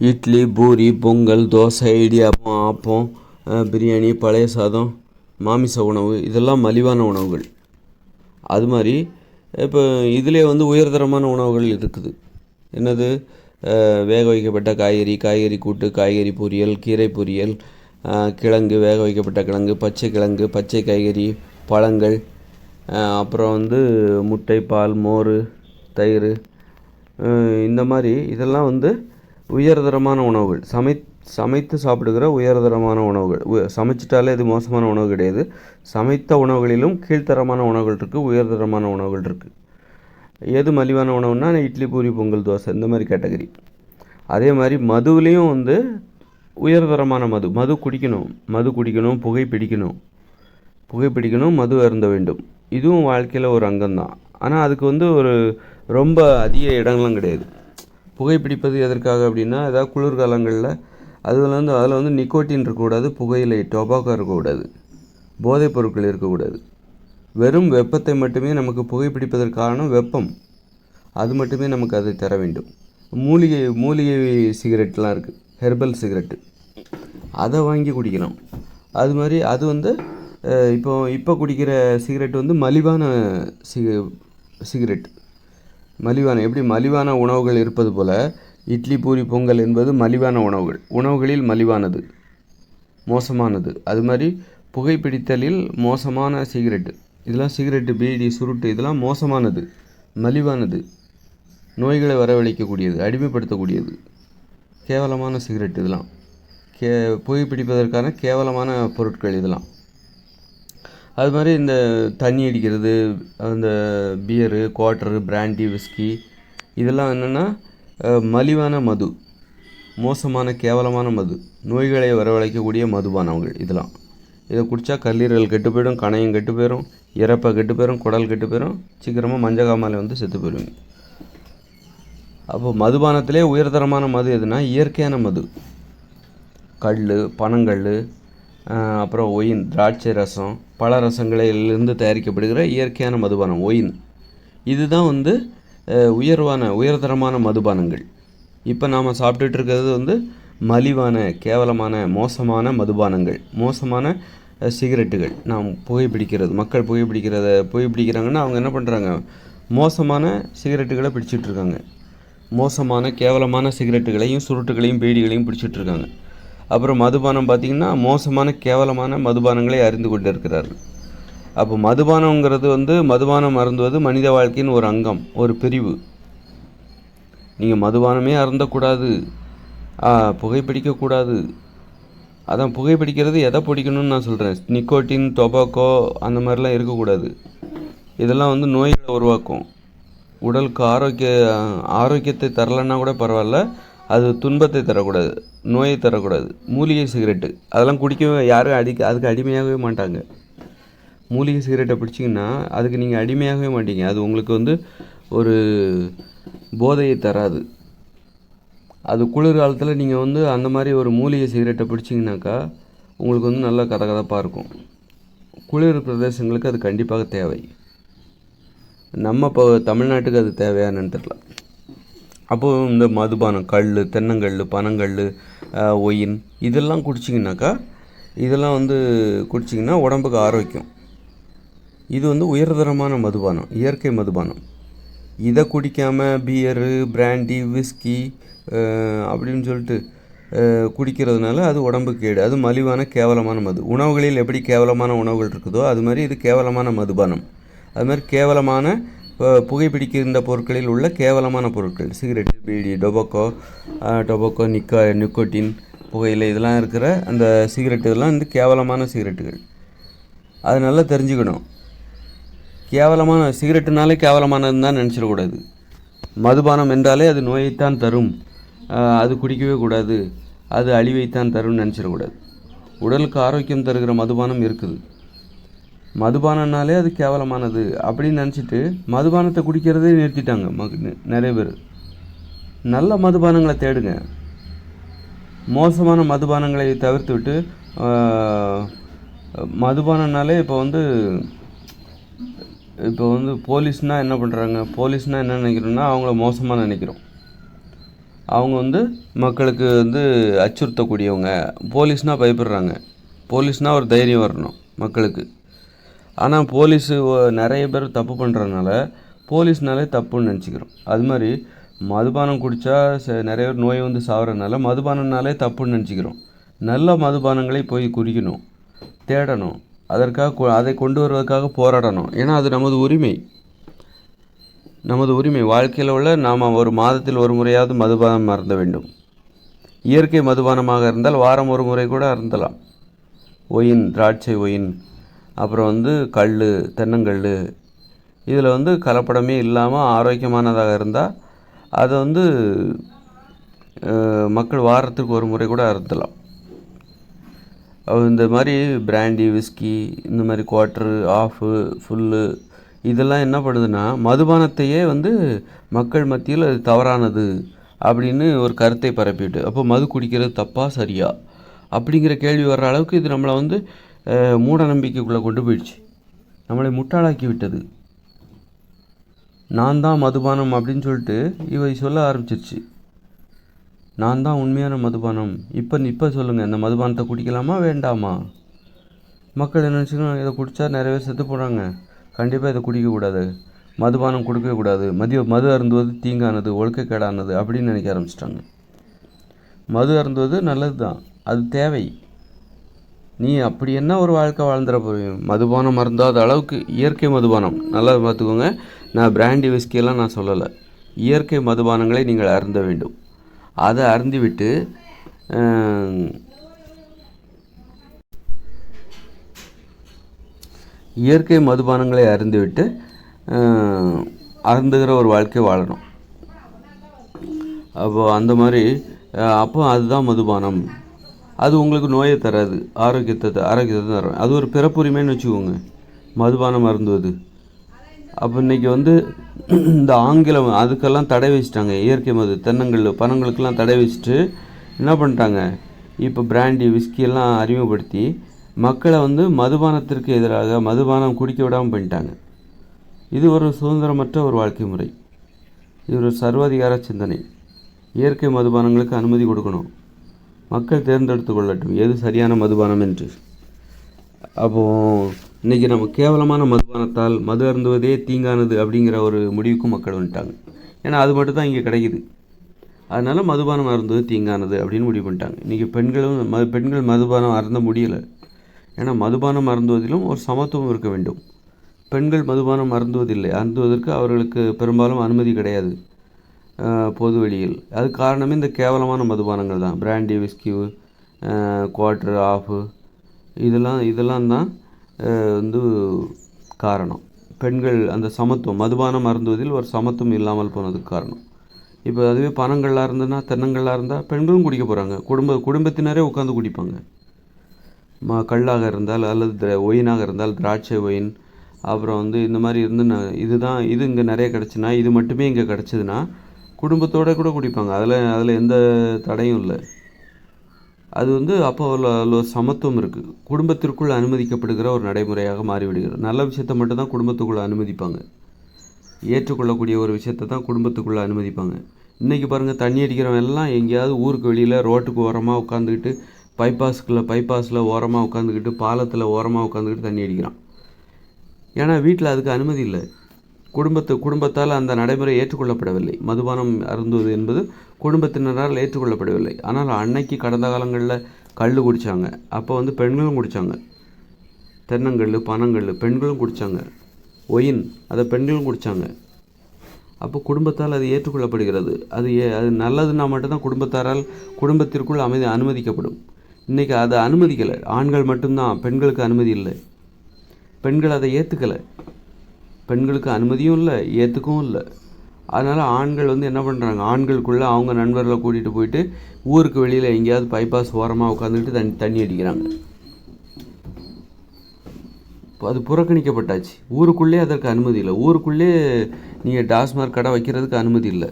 இட்லி, பூரி, பொங்கல், தோசை, இடியாப்பம், ஆப்பம், பிரியாணி, பழைய சாதம், மாமிச உணவு இதெல்லாம் மலிவான உணவுகள். அது மாதிரி இப்போ இதிலே உயர்தரமான உணவுகள் இருக்குது. என்னது? வேக வைக்கப்பட்ட காய்கறி கூட்டு, காய்கறி பொரியல், கீரை பொரியல், கிழங்கு, வேக வைக்கப்பட்ட கிழங்கு, பச்சை காய்கறி, பழங்கள், அப்புறம் முட்டை, பால், மோர், தயிர், இந்த மாதிரி இதெல்லாம் உயர்தரமான உணவுகள். சமைத்து சாப்பிடுகிற உயர்தரமான உணவுகள். சமைச்சிட்டாலே இது மோசமான உணவு கிடையாது. சமைத்த உணவுகளிலும் கீழ்த்தரமான உணவுகள் இருக்குது, உயர்தரமான உணவுகள் இருக்குது. எது மலிவான உணவுன்னா இட்லி, பூரி, பொங்கல், தோசை இந்த மாதிரி கேட்டகரி. அதே மாதிரி மதுவிலையும் உயர்தரமான மது குடிக்கணும், புகைப்பிடிக்கணும், மது அருந்த வேண்டும். இதுவும் வாழ்க்கையில் ஒரு அங்கம்தான். ஆனால் அதுக்கு ஒரு ரொம்ப அதிக இடங்களும் கிடையாது. புகைப்பிடிப்பது எதற்காக அப்படின்னா, ஏதாவது குளிர்காலங்களில் அதில் நிக்கோட்டின் இருக்கக்கூடாது, புகையிலை டொபாக்கோ இருக்கக்கூடாது, போதைப் பொருட்கள் இருக்கக்கூடாது. வெறும் வெப்பத்தை மட்டுமே நமக்கு புகைப்பிடிப்பதற்கு காரணம் வெப்பம். அது மட்டுமே நமக்கு அதை தர வேண்டும். மூலிகை சிகரெட்லாம் இருக்குது, ஹெர்பல் சிகரெட்டு, அதை வாங்கி குடிக்கலாம். அது மாதிரி அது இப்போ குடிக்கிற சிகரெட் மலிவான சிகரெட். எப்படி மலிவான உணவுகள் இருப்பது போல் இட்லி, பூரி, பொங்கல் என்பது மலிவான உணவுகளில் மலிவானது, மோசமானது. அது மாதிரி புகைப்பிடித்தலில் மோசமான சிகரெட்டு, இதெல்லாம் சிகரெட்டு, பீடி, சுருட்டு இதெல்லாம் மோசமானது, மலிவானது, நோய்களை வரவழைக்கக்கூடியது, அடிமைப்படுத்தக்கூடியது, கேவலமான சிகரெட். இதெல்லாம் புகைப்பிடிப்பதற்கான கேவலமான பொருட்கள் இதெல்லாம். அது மாதிரி இந்த தண்ணி அடிக்கிறது, அந்த பியரு, குவார்ட்டரு, பிராண்டி, விஸ்கி இதெல்லாம் என்னென்னா மலிவான மது, மோசமான கேவலமான மது, நோய்களை வரவழைக்கக்கூடிய மதுபானங்கள். இதை குடித்தா கல்லீரல் கெட்டு போயிடும், கணையம் கெட்டு போயிடும், இறப்பை கெட்டு போயிடும், குடல் கெட்டு போயிடும், சீக்கிரமாக மஞ்சக்காமாலை செத்து போயிடுவீங்க. அப்போது மதுபானத்திலே உயர்தரமான மது எதுனா இயற்கையான மது. கல், பனங்கல், அப்புறம் ஒயின், திராட்சை ரசம், பல ரசங்களிலிருந்து தயாரிக்கப்படுகிற இயற்கையான மதுபானம் ஒயின். இதுதான் உயர்தரமான மதுபானங்கள். இப்போ நாம் சாப்பிட்டுட்டு இருக்கிறது மலிவான, கேவலமான, மோசமான மதுபானங்கள், மோசமான சிகரெட்டுகள். நாம் மக்கள் புகைப்பிடிக்கிறாங்கன்னா அவங்க என்ன பண்ணுறாங்க? மோசமான சிகரெட்டுகளை பிடிச்சிட்ருக்காங்க. மோசமான கேவலமான சிகரெட்டுகளையும் சுருட்டுகளையும் பீடிகளையும் பிடிச்சிட்ருக்காங்க. அப்புறம் மதுபானம் பார்த்திங்கன்னா மோசமான கேவலமான மதுபானங்களை அறிந்து கொண்டு இருக்கிறார்கள். அப்போ மதுபானங்கிறது மதுபானம் அருந்துவது மனித வாழ்க்கையின் ஒரு அங்கம், ஒரு பிரிவு. நீங்கள் மதுபானமே அருந்தக்கூடாது, புகைப்பிடிக்கக்கூடாது. அதான் புகைப்பிடிக்கிறது எதை பிடிக்கணும்னு நான் சொல்கிறேன். நிக்கோட்டின், டொபாக்கோ அந்த மாதிரிலாம் இருக்கக்கூடாது. இதெல்லாம் நோய்களை உருவாக்கும். உடலுக்கு ஆரோக்கியத்தை தரலைன்னா கூட பரவாயில்ல, அது துன்பத்தை தரக்கூடாது, நோயை தரக்கூடாது. மூலிகை சிகரெட்டு அதெல்லாம் குடிக்கவே யாரும் அதுக்கு அடிமையாகவே மாட்டாங்க. மூலிகை சிகரெட்டை பிடிச்சிங்கன்னா அதுக்கு நீங்கள் அடிமையாகவே மாட்டீங்க. அது உங்களுக்கு ஒரு போதையை தராது. அது குளிர்காலத்தில் நீங்கள் அந்த மாதிரி ஒரு மூலிகை சிகரெட்டை பிடிச்சிங்கனாக்கா உங்களுக்கு நல்ல கதகதப்பாக இருக்கும். குளிர் பிரதேசங்களுக்கு அது கண்டிப்பாக தேவை. நம்ம இப்போ தமிழ்நாட்டுக்கு அது தேவையானு தெரியல. அப்போது இந்த மதுபானம், கல், தென்னங்கல், பனங்கல், ஒயின் இதெல்லாம் குடிச்சிங்கனாக்கா, இதெல்லாம் குடிச்சிங்கன்னா உடம்புக்கு ஆரோக்கியம். இது உயர்தரமான மதுபானம், இயற்கை மதுபானம். இதை குடிக்காமல் பியரு, பிராண்டி, விஸ்கி அப்படின்னு சொல்லிட்டு குடிக்கிறதுனால அது உடம்புக்கு கேடு. அது மலிவான கேவலமான மது. உணவுகளில் எப்படி கேவலமான உணவுகள் இருக்குதோ அது மாதிரி இது கேவலமான மதுபானம். அது மாதிரி கேவலமான புகைப்பிடிக்கின்ற பொருட்களில் உள்ள கேவலமான பொருட்கள், சிகரெட்டு, பீடி, டொபாக்கோ, நிக்கோட்டின், புகையிலை இதெல்லாம் இருக்கிற அந்த சிகரெட்டு இதெல்லாம் கேவலமான சிகரெட்டுகள். அது நல்லா தெரிஞ்சுக்கணும். கேவலமான சிகரெட்டுனாலே கேவலமானதுன்னு தான் நினச்சிடக்கூடாது. மதுபானம் என்றாலே அது நோயைத்தான் தரும், அது குடிக்கவே கூடாது, அது அழிவைத்தான் தரும்னு நினச்சிடக்கூடாது. உடலுக்கு ஆரோக்கியம் தருகிற மதுபானம் இருக்குது. மதுபானம்னாலே அது கேவலமானது அப்படின்னு நினச்சிட்டு மதுபானத்தை குடிக்கிறதே நிறுத்திட்டாங்க நிறைய பேர். நல்ல மதுபானங்களை தேடுங்க. மோசமான மதுபானங்களை தவிர்த்து விட்டு மதுபானம்னாலே இப்போ போலீஸ்னால் என்ன பண்ணுறாங்க? போலீஸ்னால் என்ன நினைக்கிறோன்னா அவங்கள மோசமாக நினைக்கிறோம். அவங்க வந்து மக்களுக்கு வந்து அச்சுறுத்தக்கூடியவங்க. போலீஸ்னால் பயப்படுறாங்க. போலீஸ்னால் ஒரு தைரியம் வரணும் மக்களுக்கு. ஆனால் போலீஸு நிறைய பேர் தப்பு பண்ணுறதுனால போலீஸ்னாலே தப்புன்னு நினச்சிக்கிறோம். அது மாதிரி மதுபானம் குடித்தா நிறைய பேர் நோய் வந்து சாகிறதுனால மதுபானம்னாலே தப்புன்னு நினச்சிக்கிறோம். நல்ல மதுபானங்களை போய் குடிக்கணும், தேடணும், அதற்காக அதை கொண்டு வருவதற்காக போராடணும். ஏன்னா அது நமது உரிமை. வாழ்க்கையில் உள்ள நாம் ஒரு மாதத்தில் ஒரு முறையாவது மதுபானம் அருந்த வேண்டும். இயற்கை மதுபானமாக இருந்தால் வாரம் ஒரு முறை கூட அருந்தலாம். ஒயின், திராட்சை ஒயின், அப்புறம் வந்து கல், தென்னங்கல், இதில் வந்து கலப்படமே இல்லாமல் ஆரோக்கியமானதாக இருந்தால் அதை வந்து மக்கள் வாரத்துக்கு ஒரு முறை கூட அருந்தலாம். இந்த மாதிரி பிராண்டி, விஸ்கி, இந்த மாதிரி குவார்ட்ரு, ஆஃபு, ஃபுல்லு, இதெல்லாம் என்ன பண்ணுதுன்னா மதுபானத்தையே வந்து மக்கள் மத்தியில் அது தவறானது அப்படின்னு ஒரு கருத்தை பரப்பிட்டு, அப்போ மது குடிக்கிறது தப்பா சரியா அப்படிங்கிற கேள்வி வர்ற அளவுக்கு இது நம்மளை வந்து மூட நம்பிக்கைக்குள்ளே கொண்டு போயிடுச்சு. நம்மளை முட்டாளாக்கி விட்டது. நான் தான் மதுபானம் அப்படின்னு சொல்லிட்டு இவை சொல்ல ஆரம்பிச்சிருச்சு. நான் தான் உண்மையான மதுபானம். இப்போ சொல்லுங்கள், இந்த மதுபானத்தை குடிக்கலாமா வேண்டாமா? மக்கள் என்ன நினச்சிக்கணும், இதை குடித்தா நிறைய பேர் செத்து போகிறாங்க, கண்டிப்பாக இதை குடிக்கக்கூடாது, மதுபானம் கொடுக்கவே கூடாது, மது அருந்துவது தீங்கானது, ஒழுக்கக்கேடானது அப்படின்னு நினைக்க ஆரம்பிச்சிட்டாங்க. மது அருந்துவது நல்லது தான், அது தேவை. நீ அப்படி என்ன ஒரு வாழ்க்கை வாழ்ந்துட போகிறீங்க? மதுபானம் அருந்தாத அளவுக்கு இயற்கை மதுபானம், நல்லா பார்த்துக்கோங்க. நான் பிராண்டி விஸ்கியெல்லாம் நான் சொல்லலை. இயற்கை மதுபானங்களை நீங்கள் அருந்த வேண்டும். அதை அருந்திவிட்டு இயற்கை மதுபானங்களை அருந்திவிட்டு அருந்துகிற ஒரு வாழ்க்கை வாழணும். அந்த மாதிரி அதுதான் மதுபானம். அது உங்களுக்கு நோயை தராது, ஆரோக்கியத்தை தரும். அது ஒரு பிறப்புரிமைன்னு வச்சுக்கோங்க, மதுபானம் அருந்துவது. அப்போ இன்றைக்கி வந்து இந்த ஆங்கிலம் அதுக்கெல்லாம் தடை வச்சுட்டாங்க. இயற்கை மது, தென்னங்கல், பனங்களுக்கெல்லாம் தடை வச்சுட்டு என்ன பண்ணிட்டாங்க, இப்போ பிராண்டி, விஸ்கியெல்லாம் அறிமுகப்படுத்தி மக்களை வந்து மதுபானத்திற்கு எதிராக மதுபானம் குடிக்க விடாமல் பண்ணிட்டாங்க. இது ஒரு சுதந்திரமற்ற ஒரு வாழ்க்கை முறை. இது ஒரு சர்வாதிகார சிந்தனை. இயற்கை மதுபானங்களுக்கு அனுமதி கொடுக்கணும், மக்கள் தேர்ந்தெடுத்து கொள்ளட்டும் எது சரியான மதுபானம் என்று. அப்போது இன்றைக்கி நம்ம கேவலமான மதுபானத்தால் மது அருந்துவதே தீங்கானது அப்படிங்கிற ஒரு முடிவுக்கும் மக்கள் வந்துட்டாங்க. ஏன்னா அது மட்டும் தான் இங்கே கிடைக்குது. அதனால் மதுபானம் அருந்துவது தீங்கானது அப்படின்னு முடிவு பண்ணிட்டாங்க. இன்றைக்கி பெண்கள் மதுபானம் அருந்த முடியலை. ஏன்னா மதுபானம் அருந்துவதிலும் ஒரு சமத்துவம் இருக்க வேண்டும். பெண்கள் மதுபானம் அருந்துவதற்கு அவர்களுக்கு பெரும்பாலும் அனுமதி கிடையாது பொது வெளியில். அது காரணமே இந்த கேவலமான மதுபானங்கள் தான். பிராண்டி, விஸ்கி, குவார்ட்ரு, ஆஃபு, இதெல்லாம் தான் வந்து காரணம். பெண்கள் அந்த சமத்துவம், மதுபானம் அருந்துவதில் ஒரு சமத்துவம் இல்லாமல் போனதுக்கு காரணம். இப்போ அதுவே பனங்கள்லாம் இருந்ததுன்னா, தென்னங்கள்லாம் இருந்தால் பெண்களும் குடிக்க போகிறாங்க. குடும்பத்தினரே உட்காந்து குடிப்பாங்க. கல்லாக இருந்தால் அல்லது ஒயினாக இருந்தால் திராட்சை ஒயின், அப்புறம் வந்து இந்த மாதிரி இருந்து இது இங்கே நிறைய கிடச்சுன்னா, இது மட்டுமே இங்கே கிடச்சிதுன்னா குடும்பத்தோடு கூட குடிப்பாங்க. அதில் எந்த தடையும் இல்லை. அது வந்து அப்போ அதில் ஒரு சமத்துவம் இருக்குது. குடும்பத்திற்குள் அனுமதிக்கப்படுகிற ஒரு நடைமுறையாக மாறிவிடுகிறது. நல்ல விஷயத்தை மட்டும்தான் குடும்பத்துக்குள்ளே அனுமதிப்பாங்க. ஏற்றுக்கொள்ளக்கூடிய ஒரு விஷயத்தை தான் குடும்பத்துக்குள்ளே அனுமதிப்பாங்க. இன்றைக்கி பாருங்கள், தண்ணி அடிக்கிறவன் எல்லாம் எங்கேயாவது ஊருக்கு வெளியில் ரோட்டுக்கு ஓரமாக உட்காந்துக்கிட்டு, பைபாஸில் ஓரமாக உட்காந்துக்கிட்டு, பாலத்தில் ஓரமாக உட்காந்துக்கிட்டு தண்ணி அடிக்கிறான். ஏன்னா வீட்டில் அதுக்கு அனுமதி இல்லை. குடும்பத்தால் அந்த நடைமுறை ஏற்றுக்கொள்ளப்படவில்லை. மதுபானம் அருந்துவது என்பது குடும்பத்தினரால் ஏற்றுக்கொள்ளப்படவில்லை. ஆனால் அன்னைக்கு கடந்த காலங்களில் கல் குடித்தாங்க. அப்போ வந்து பெண்களும் குடித்தாங்க. தென்னங்கல், பனங்கல் பெண்களும் குடித்தாங்க. ஒயின் அதை பெண்களும் குடித்தாங்க. அப்போ குடும்பத்தால் அது ஏற்றுக்கொள்ளப்படுகிறது. அது நல்லதுன்னா மட்டும்தான் குடும்பத்திற்குள் அனுமதிக்கப்படும். இன்றைக்கி அதை அனுமதிக்கலை. ஆண்கள் மட்டும்தான், பெண்களுக்கு அனுமதி இல்லை. பெண்கள் அதை ஏற்றுக்கலை. பெண்களுக்கு அனுமதியும் இல்லை, ஏற்றுக்கவும் இல்லை. அதனால் ஆண்கள் வந்து என்ன பண்ணுறாங்க, ஆண்களுக்குள்ளே அவங்க நண்பர்களை கூட்டிகிட்டு போயிட்டு ஊருக்கு வெளியில் எங்கேயாவது பைபாஸ் ஓரமாக உட்காந்துக்கிட்டு தண்ணி அடிக்கிறாங்க. அது புறக்கணிக்கப்பட்டாச்சு. ஊருக்குள்ளே அதற்கு அனுமதி இல்லை. ஊருக்குள்ளே நீங்கள் டாஸ்மாக் கடை வைக்கிறதுக்கு அனுமதி இல்லை.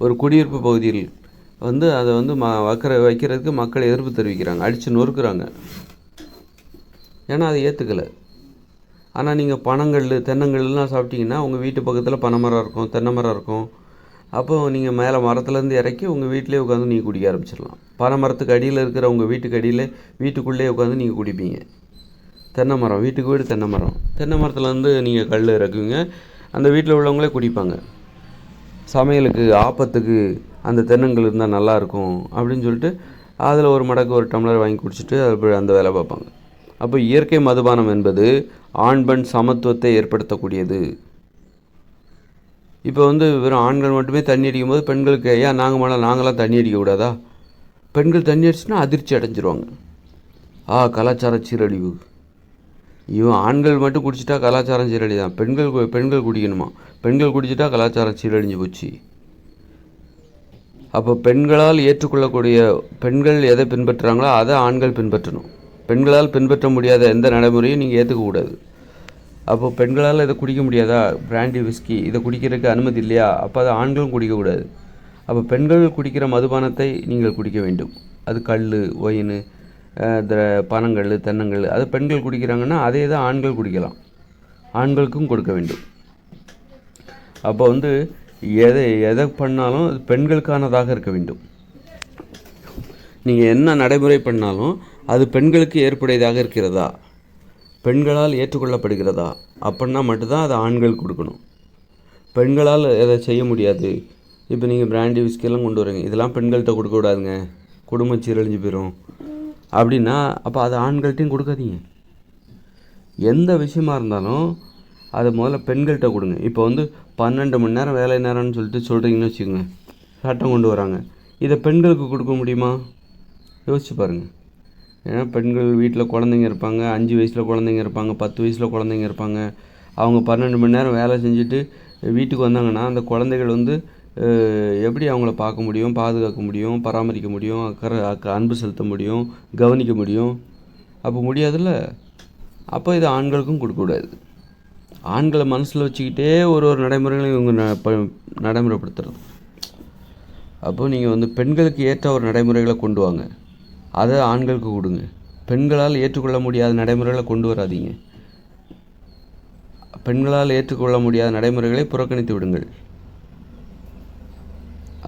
ஒரு குடியிருப்பு பகுதியில் வந்து அதை வந்து வைக்கிறதுக்கு மக்கள் எதிர்ப்பு தெரிவிக்கிறாங்க, அடித்து நொறுக்குறாங்க. ஏன்னா அதை ஏற்றுக்கலை. ஆனால் நீங்கள் பனங்கல், தென்னங்கள்லாம் சாப்பிட்டீங்கன்னா உங்கள் வீட்டு பக்கத்தில் பனை மரம் இருக்கும், தென்னை மரம் இருக்கும், அப்போ நீங்கள் மேலே மரத்துலேருந்து இறக்கி உங்கள் வீட்டிலே உட்காந்து நீங்கள் குடிக்க ஆரம்பிச்சிடலாம். பனை மரத்துக்கு அடியில் இருக்கிற உங்கள் வீட்டுக்கு அடியில் வீட்டுக்குள்ளேயே உட்காந்து நீங்கள் குடிப்பீங்க. தென்னை மரம், வீட்டுக்கு வீடு தென்னை மரம், தென்னை மரத்துலேருந்து நீங்கள் கல் இறக்குவீங்க, அந்த வீட்டில் உள்ளவங்களே குடிப்பாங்க. சமையலுக்கு ஆப்பத்துக்கு அந்த தென்னங்கள் இருந்தால் நல்லாயிருக்கும் அப்படின்னு சொல்லிட்டு அதில் ஒரு மடக்கு ஒரு டம்ளர் வாங்கி குடிச்சிட்டு அது அந்த வேலை பார்ப்பாங்க. அப்போ இயற்கை மதுபானம் என்பது ஆண் பெண் சமத்துவத்தை ஏற்படுத்தக்கூடியது. இப்போ வெறும் ஆண்கள் மட்டுமே தண்ணி அடிக்கும் போது பெண்களுக்கு ஏன் நாங்களாம் தண்ணி அடிக்கக்கூடாதா? பெண்கள் தண்ணி அடிச்சுன்னா அதிர்ச்சி அடைஞ்சிருவாங்க. கலாச்சார சீரழிவு. இவன் ஆண்கள் மட்டும் குடிச்சிட்டா கலாச்சாரம் சீரழி தான். பெண்கள் குடிக்கணுமா? பெண்கள் குடிச்சிட்டா கலாச்சாரம் சீரழிஞ்சு போச்சு. அப்போ பெண்களால் ஏற்றுக்கொள்ளக்கூடிய பெண்கள் எதை பின்பற்றுறாங்களோ அதை ஆண்கள் பின்பற்றணும். பெண்களால் பின்பற்ற முடியாத எந்த நடைமுறையும் நீங்கள் ஏற்றுக்கக்கூடாது. அப்போ பெண்களால் இதை குடிக்க முடியாதா? பிராண்டி விஸ்கி இதை குடிக்கிறதுக்கு அனுமதி இல்லையா? அப்போ அதை ஆண்களும் குடிக்கக்கூடாது. அப்போ பெண்கள் குடிக்கிற மதுபானத்தை நீங்கள் குடிக்க வேண்டும். அது கல், ஒயின், பனங்கள், தென்னங்கள், அது பெண்கள் குடிக்கிறாங்கன்னா அதே தான் ஆண்கள் குடிக்கலாம். ஆண்களுக்கும் கொடுக்க வேண்டும். அப்போ எதை பண்ணாலும் அது பெண்களுக்கானதாக இருக்க வேண்டும். நீங்கள் என்ன நடைமுறை பண்ணாலும் அது பெண்களுக்கு ஏற்புடையதாக இருக்கிறதா, பெண்களால் ஏற்றுக்கொள்ளப்படுகிறதா அப்படின்னா மட்டும்தான் அதை ஆண்கள் கொடுக்கணும். பெண்களால் எதை செய்ய முடியாது. இப்போ நீங்கள் பிராண்டி விஸ்கியெல்லாம் கொண்டு வரீங்க, இதெல்லாம் பெண்கள்கிட்ட கொடுக்கக்கூடாதுங்க, குடும்பம் சீரழிஞ்சு போயிடும் அப்படின்னா அப்போ அது ஆண்கள்ட்டையும் கொடுக்காதீங்க. எந்த விஷயமா இருந்தாலும் அதை முதல்ல பெண்கள்கிட்ட கொடுங்க. இப்போ 12 மணி நேரம் வேலை நேரம்னு சொல்கிறீங்கன்னு வச்சுக்கோங்க, சட்டம் கொண்டு வராங்க. இதை பெண்களுக்கு கொடுக்க முடியுமா? யோசிச்சு பாருங்கள். ஏன்னா பெண்கள் வீட்டில் குழந்தைங்க இருப்பாங்க, 5 வயசில் குழந்தைங்க இருப்பாங்க, 10 வயசில் குழந்தைங்க இருப்பாங்க. அவங்க 12 மணி நேரம் வேலை செஞ்சுட்டு வீட்டுக்கு வந்தாங்கன்னா அந்த குழந்தைகள் எப்படி அவங்கள பார்க்க முடியும், பாதுகாக்க முடியும், பராமரிக்க முடியும், அன்பு செலுத்த முடியும், கவனிக்க முடியும்? அப்போ முடியாதுல்ல. அப்போ இது ஆண்களுக்கும் கொடுக்கக்கூடாது. ஆண்களை மனசில் வச்சுக்கிட்டே ஒரு நடைமுறைகளையும் இவங்க நடைமுறைப்படுத்துறது. அப்போது நீங்கள் பெண்களுக்கு ஏற்ற ஒரு நடைமுறைகளை கொண்டு வாங்க, அதை ஆண்களுக்கு கொடுங்க. பெண்களால் ஏற்றுக்கொள்ள முடியாத நடைமுறைகளை கொண்டு வராதீங்க. பெண்களால் ஏற்றுக்கொள்ள முடியாத நடைமுறைகளை புறக்கணித்து விடுங்கள்.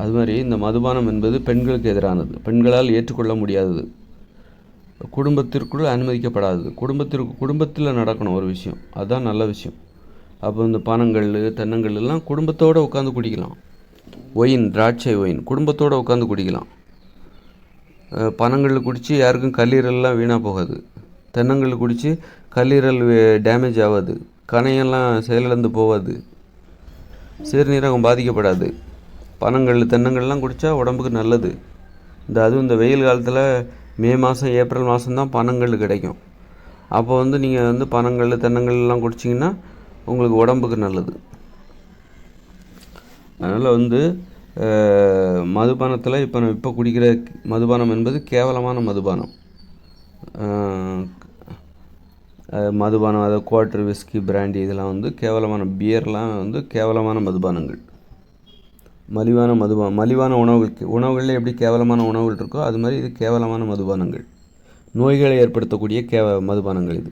அது மாதிரி இந்த மதுபானம் என்பது பெண்களுக்கு எதிரானது, பெண்களால் ஏற்றுக்கொள்ள முடியாதது, குடும்பத்திற்குள் அனுமதிக்கப்படாதது. குடும்பத்தில் நடக்கணும் ஒரு விஷயம், அதுதான் நல்ல விஷயம். அப்போ இந்த பனங்கள், தென்னங்கள் எல்லாம் குடும்பத்தோடு உட்காந்து குடிக்கலாம். ஒயின், திராட்சை ஒயின் குடும்பத்தோடு உட்காந்து குடிக்கலாம். பனங்கள் குடித்து யாருக்கும் கல்லீரல்லாம் வீணாக போகாது. தென்னங்கள் குடித்து கல்லீரல் டேமேஜ் ஆகாது, கணையெல்லாம் செயலிழந்து போகாது, சிறுநீரகம் பாதிக்கப்படாது. பனங்கள், தென்னங்கள்லாம் குடித்தா உடம்புக்கு நல்லது. அதுவும் இந்த வெயில் காலத்தில் மே மாதம், ஏப்ரல் மாதம்தான் பனங்கள் கிடைக்கும். அப்போ நீங்கள் பனங்கள், தென்னங்கள்லாம் குடிச்சிங்கன்னா உங்களுக்கு உடம்புக்கு நல்லது. அதனால் மதுபானத்தில் இப்போ குடிக்கிற மதுபானம் என்பது கேவலமான மதுபானம். மதுபானம், அதாவது குவார்ட்டர், விஸ்கி, பிராண்டி இதெல்லாம் கேவலமான, பியர்லாம் கேவலமான மதுபானங்கள். மலிவான உணவுகளில் எப்படி கேவலமான உணவுகள் இருக்கோ அது மாதிரி இது கேவலமான மதுபானங்கள், நோய்களை ஏற்படுத்தக்கூடிய மதுபானங்கள் இது.